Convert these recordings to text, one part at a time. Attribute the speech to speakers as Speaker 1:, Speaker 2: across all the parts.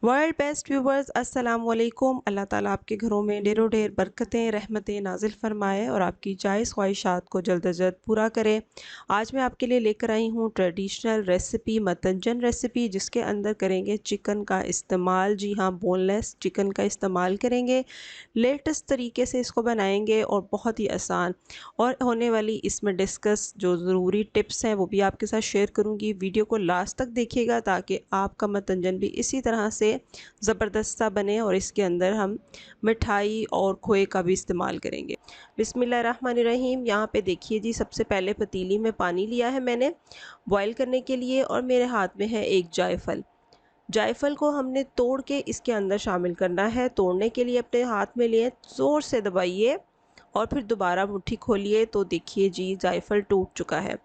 Speaker 1: World best viewers अस्सलाम वालेकुम। अल्लाह ताला आपके घरों में ढेरों ढेर बरकतें रहमतें नाजिल फरमाए और आपकी जायज़ ख्वाहिशात को जल्द अज जल्द पूरा करे। आज मैं आपके लिए लेकर आई हूँ ट्रेडिशनल रेसिपी, मतंजन रेसिपी, जिसके अंदर करेंगे चिकन का इस्तेमाल। जी हाँ, बोनलेस चिकन का इस्तेमाल करेंगे। लेटेस्ट तरीके से इसको बनाएंगे और बहुत ही आसान और होने वाली इसमें डिस्कस जो ज़रूरी टिप्स हैं वो भी आपके साथ शेयर करूँगी। वीडियो को लास्ट तक देखिएगा ताकि आपका मतंजन भी इसी तरह से ज़बरदस्त सा बने। और इसके अंदर हम मिठाई और खोए का भी इस्तेमाल करेंगे। बिस्मिल्लाहिर्रहमानिर्रहीम। यहाँ पे देखिए जी, सबसे पहले पतीली में पानी लिया है मैंने बॉईल करने के लिए और मेरे हाथ में है एक जायफल। जायफल को हमने तोड़ के इसके अंदर शामिल करना है। तोड़ने के लिए अपने हाथ में लिए, ज़ोर से दबाइए और फिर दोबारा मुट्ठी खोलिए तो देखिए जी जायफल टूट चुका है।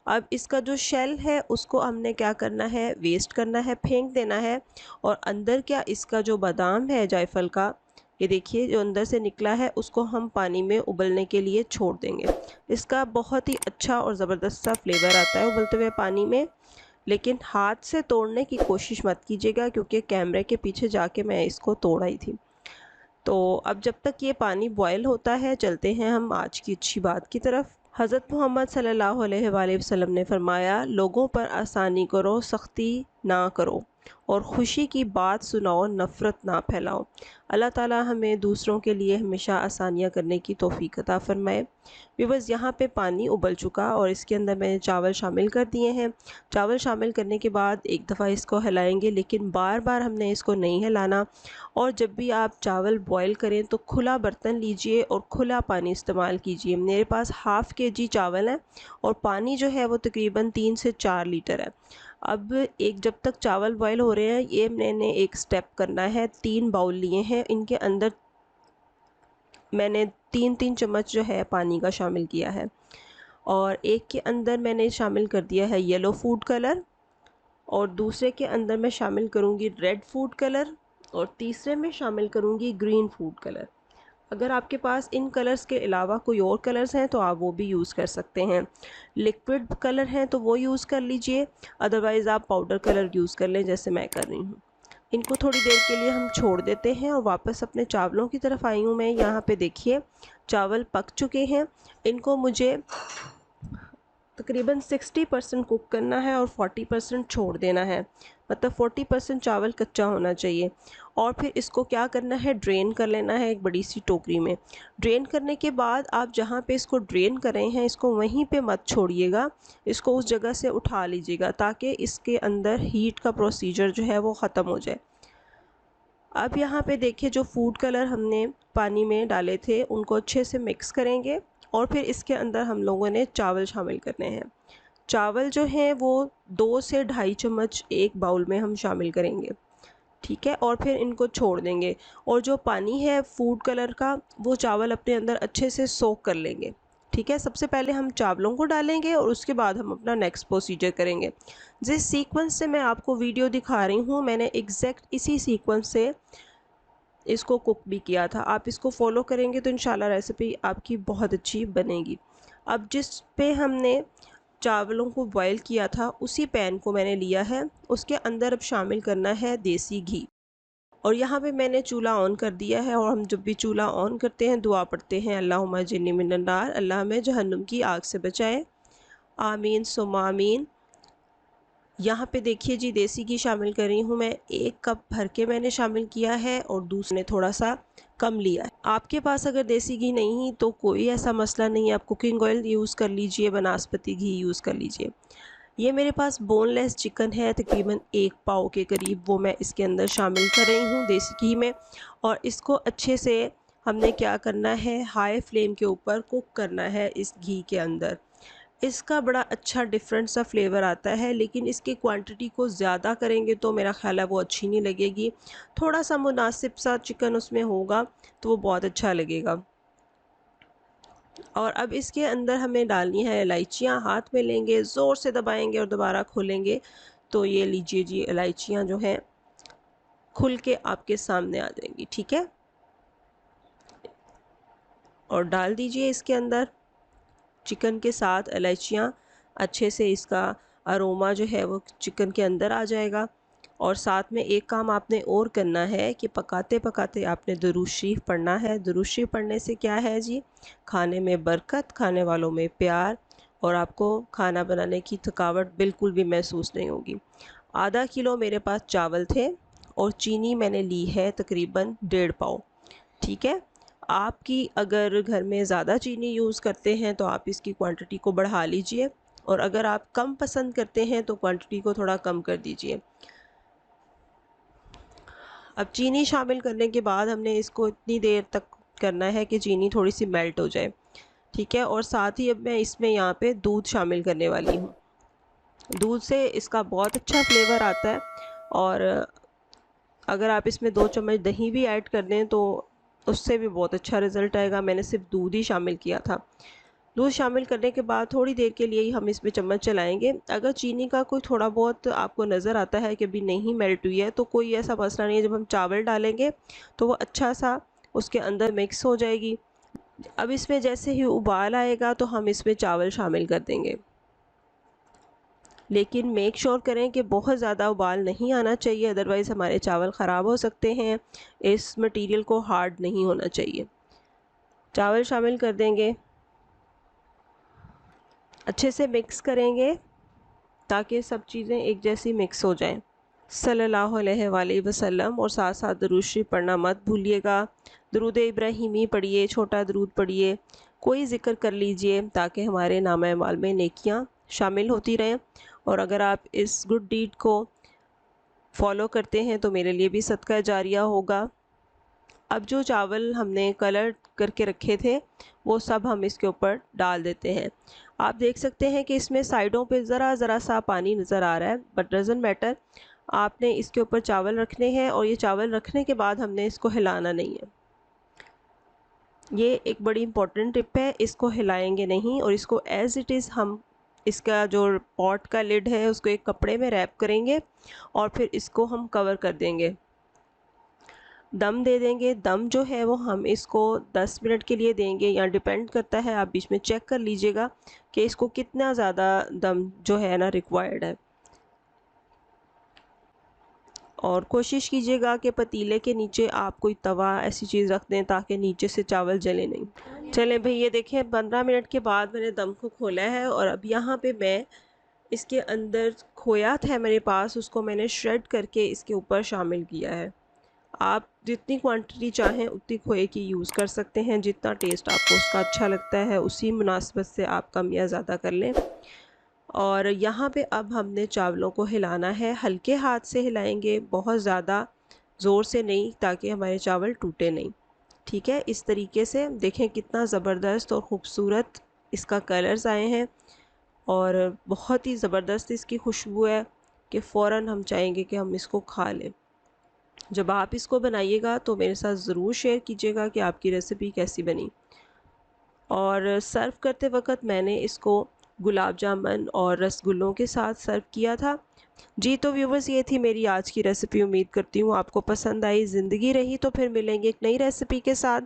Speaker 1: अब इसका जो शेल है उसको हमने क्या करना है, वेस्ट करना है, फेंक देना है। और अंदर क्या इसका जो बादाम है जायफल का, ये देखिए जो अंदर से निकला है, उसको हम पानी में उबलने के लिए छोड़ देंगे। इसका बहुत ही अच्छा और ज़बरदस्त सा फ्लेवर आता है उबलते हुए पानी में। लेकिन हाथ से तोड़ने की कोशिश मत कीजिएगा क्योंकि कैमरे के पीछे जाके मैं इसको तोड़ आई थी। तो अब जब तक ये पानी बॉयल होता है, चलते हैं हम आज की अच्छी बात की तरफ। हज़रत मोहम्मद सल्लल्लाहु अलैहि वसल्लम ने फरमाया, लोगों पर आसानी करो, सख्ती ना करो, और ख़ुशी की बात सुनाओ, नफ़रत ना फैलाओ। अल्लाह ताला हमें दूसरों के लिए हमेशा आसानियाँ करने की तौफ़ीक अता फ़रमाए। व्यूअर्स, यहाँ पे पानी उबल चुका और इसके अंदर मैंने चावल शामिल कर दिए हैं। चावल शामिल करने के बाद एक दफ़ा इसको हिलाएंगे, लेकिन बार बार हमने इसको नहीं हिलाना। और जब भी आप चावल बॉईल करें तो खुला बर्तन लीजिए और खुला पानी इस्तेमाल कीजिए। मेरे पास हाफ़ केजी चावल है और पानी जो है वो तकरीबन 3 से 4 लीटर है। अब एक जब तक चावल बॉईल हो रहे हैं, ये मैंने एक स्टेप करना है। 3 बाउल लिए हैं, इनके अंदर मैंने 3-3 चम्मच जो है पानी का शामिल किया है। और एक के अंदर मैंने शामिल कर दिया है येलो फूड कलर, और दूसरे के अंदर मैं शामिल करूँगी रेड फूड कलर, और तीसरे में शामिल करूँगी ग्रीन फूड कलर। अगर आपके पास इन कलर्स के अलावा कोई और कलर्स हैं तो आप वो भी यूज़ कर सकते हैं। लिक्विड कलर हैं तो वो यूज़ कर लीजिए, अदरवाइज़ आप पाउडर कलर यूज़ कर लें जैसे मैं कर रही हूँ। इनको थोड़ी देर के लिए हम छोड़ देते हैं और वापस अपने चावलों की तरफ आई हूँ मैं। यहाँ पे देखिए चावल पक चुके हैं। इनको मुझे तकरीबन 60% कुक करना है और 40% छोड़ देना है, मतलब 40% चावल कच्चा होना चाहिए। और फिर इसको क्या करना है, ड्रेन कर लेना है एक बड़ी सी टोकरी में। ड्रेन करने के बाद आप जहाँ पे इसको ड्रेन कर रहे हैं इसको वहीं पे मत छोड़िएगा, इसको उस जगह से उठा लीजिएगा ताकि इसके अंदर हीट का प्रोसीजर जो है वो ख़त्म हो जाए। अब यहाँ पे देखिए जो फूड कलर हमने पानी में डाले थे उनको अच्छे से मिक्स करेंगे और फिर इसके अंदर हम लोगों ने चावल शामिल करने हैं। चावल जो हैं वो 2 से ढाई चम्मच एक बाउल में हम शामिल करेंगे, ठीक है। और फिर इनको छोड़ देंगे और जो पानी है फूड कलर का वो चावल अपने अंदर अच्छे से सोक कर लेंगे, ठीक है। सबसे पहले हम चावलों को डालेंगे और उसके बाद हम अपना नेक्स्ट प्रोसीजर करेंगे। जिस सीक्वेंस से मैं आपको वीडियो दिखा रही हूँ मैंने एग्जैक्ट इसी सीक्वेंस से इसको कुक भी किया था। आप इसको फॉलो करेंगे तो इंशाल्लाह रेसिपी आपकी बहुत अच्छी बनेगी। अब जिस पे हमने चावलों को बॉईल किया था उसी पैन को मैंने लिया है, उसके अंदर अब शामिल करना है देसी घी। और यहाँ पे मैंने चूल्हा ऑन कर दिया है और हम जब भी चूल्हा ऑन करते हैं दुआ पढ़ते हैं, अल्लाहुम्मा जिन्नी मिनन नार, अल्लाह हमें जहन्नुम की आग से बचाए, आमीन सुम्मा आमीन। यहाँ पे देखिए जी देसी घी शामिल कर रही हूँ मैं, 1 कप भर के मैंने शामिल किया है और दूसरे थोड़ा सा कम लिया है। आपके पास अगर देसी घी नहीं तो कोई ऐसा मसला नहीं है, आप कुकिंग ऑयल यूज़ कर लीजिए, बनास्पति घी यूज़ कर लीजिए। ये मेरे पास बोनलेस चिकन है तकरीबन 1 पाव के करीब, वो मैं इसके अंदर शामिल कर रही हूँ देसी घी में। और इसको अच्छे से हमने क्या करना है, हाई फ्लेम के ऊपर कुक करना है इस घी के अंदर। इसका बड़ा अच्छा डिफरेंट सा फ्लेवर आता है, लेकिन इसकी क्वांटिटी को ज़्यादा करेंगे तो मेरा ख्याल है वो अच्छी नहीं लगेगी। थोड़ा सा मुनासिब सा चिकन उसमें होगा तो वो बहुत अच्छा लगेगा। और अब इसके अंदर हमें डालनी है इलायचियाँ। हाथ में लेंगे, ज़ोर से दबाएंगे और दोबारा खोलेंगे तो ये लीजिए जी इलायचियाँ जो हैं खुल के आपके सामने आ जाएंगी, ठीक है। और डाल दीजिए इसके अंदर चिकन के साथ इलायचियाँ, अच्छे से इसका अरोमा जो है वो चिकन के अंदर आ जाएगा। और साथ में एक काम आपने और करना है कि पकाते पकाते आपने दुरूद शरीफ पढ़ना है। दुरूद शरीफ पढ़ने से क्या है जी, खाने में बरकत, खाने वालों में प्यार, और आपको खाना बनाने की थकावट बिल्कुल भी महसूस नहीं होगी। आधा किलो मेरे पास चावल थे और चीनी मैंने ली है तकरीबन 1.5 पाव। ठीक है, आपकी अगर घर में ज़्यादा चीनी यूज़ करते हैं तो आप इसकी क्वांटिटी को बढ़ा लीजिए, और अगर आप कम पसंद करते हैं तो क्वांटिटी को थोड़ा कम कर दीजिए। अब चीनी शामिल करने के बाद हमने इसको इतनी देर तक करना है कि चीनी थोड़ी सी मेल्ट हो जाए। ठीक है, और साथ ही अब मैं इसमें यहाँ पे दूध शामिल करने वाली हूँ। दूध से इसका बहुत अच्छा फ्लेवर आता है, और अगर आप इसमें 2 चम्मच दही भी ऐड कर दें तो उससे भी बहुत अच्छा रिज़ल्ट आएगा। मैंने सिर्फ दूध ही शामिल किया था। दूध शामिल करने के बाद थोड़ी देर के लिए ही हम इसमें चम्मच चलाएंगे। अगर चीनी का कोई थोड़ा बहुत आपको नज़र आता है कि अभी नहीं मेल्ट हुई है तो कोई ऐसा मसला नहीं है, जब हम चावल डालेंगे तो वो अच्छा सा उसके अंदर मिक्स हो जाएगी। अब इसमें जैसे ही उबाल आएगा तो हम इसमें चावल शामिल कर देंगे, लेकिन मेक श्योर करें कि बहुत ज़्यादा उबाल नहीं आना चाहिए, अदरवाइज़ हमारे चावल ख़राब हो सकते हैं। इस मटेरियल को हार्ड नहीं होना चाहिए। चावल शामिल कर देंगे, अच्छे से मिक्स करेंगे ताकि सब चीज़ें एक जैसी मिक्स हो जाएं। सल्लल्लाहु अलैहि वसल्लम, और साथ साथ दरूद शरीफ पढ़ना मत भूलिएगा। दरूद इब्राहिमी पढ़िए, छोटा दरूद पढ़िए, कोई ज़िक्र कर लीजिए ताकि हमारे नामा अमाल में नेकियां शामिल होती रहें। और अगर आप इस गुड डीड को फॉलो करते हैं तो मेरे लिए भी सदका जारिया होगा। अब जो चावल हमने कलर करके रखे थे वो सब हम इसके ऊपर डाल देते हैं। आप देख सकते हैं कि इसमें साइडों पे ज़रा ज़रा सा पानी नज़र आ रहा है, बट डजंट मैटर। आपने इसके ऊपर चावल रखने हैं, और ये चावल रखने के बाद हमने इसको हिलाना नहीं है। ये एक बड़ी इंपॉर्टेंट टिप है, इसको हिलाएंगे नहीं, और इसको एज़ इट इज़ हम इसका जो पॉट का लिड है उसको एक कपड़े में रैप करेंगे और फिर इसको हम कवर कर देंगे, दम दे देंगे। दम जो है वो हम इसको 10 मिनट के लिए देंगे, या डिपेंड करता है, आप बीच में चेक कर लीजिएगा कि इसको कितना ज़्यादा दम जो है ना रिक्वायर्ड है। और कोशिश कीजिएगा कि पतीले के नीचे आप कोई तवा ऐसी चीज़ रख दें ताकि नीचे से चावल जले नहीं। चलें भाई, ये देखें 15 मिनट के बाद मैंने दम को खोला है, और अब यहाँ पे मैं इसके अंदर खोया था मेरे पास, उसको मैंने श्रेड करके इसके ऊपर शामिल किया है। आप जितनी क्वांटिटी चाहें उतनी खोए की यूज़ कर सकते हैं, जितना टेस्ट आपको उसका अच्छा लगता है उसी मुनासबत से आप कम या ज़्यादा कर लें। और यहाँ पे अब हमने चावलों को हिलाना है, हल्के हाथ से हिलाएंगे, बहुत ज़्यादा ज़ोर से नहीं, ताकि हमारे चावल टूटे नहीं। ठीक है, इस तरीके से देखें कितना ज़बरदस्त और ख़ूबसूरत इसका कलर्स आए हैं, और बहुत ही ज़बरदस्त इसकी खुशबू है कि फ़ौरन हम चाहेंगे कि हम इसको खा लें। जब आप इसको बनाइएगा तो मेरे साथ ज़रूर शेयर कीजिएगा कि आपकी रेसिपी कैसी बनी। और सर्व करते वक्त मैंने इसको गुलाब जामुन और रसगुल्लों के साथ सर्व किया था। जी तो व्यूवर्स, ये थी मेरी आज की रेसिपी। उम्मीद करती हूँ आपको पसंद आई। ज़िंदगी रही तो फिर मिलेंगे एक नई रेसिपी के साथ।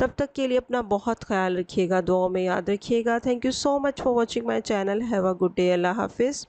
Speaker 1: तब तक के लिए अपना बहुत ख्याल रखिएगा, दुआओं में याद रखिएगा। Thank you so much for watching my channel. Have a good day. अल्लाह हाफिज़।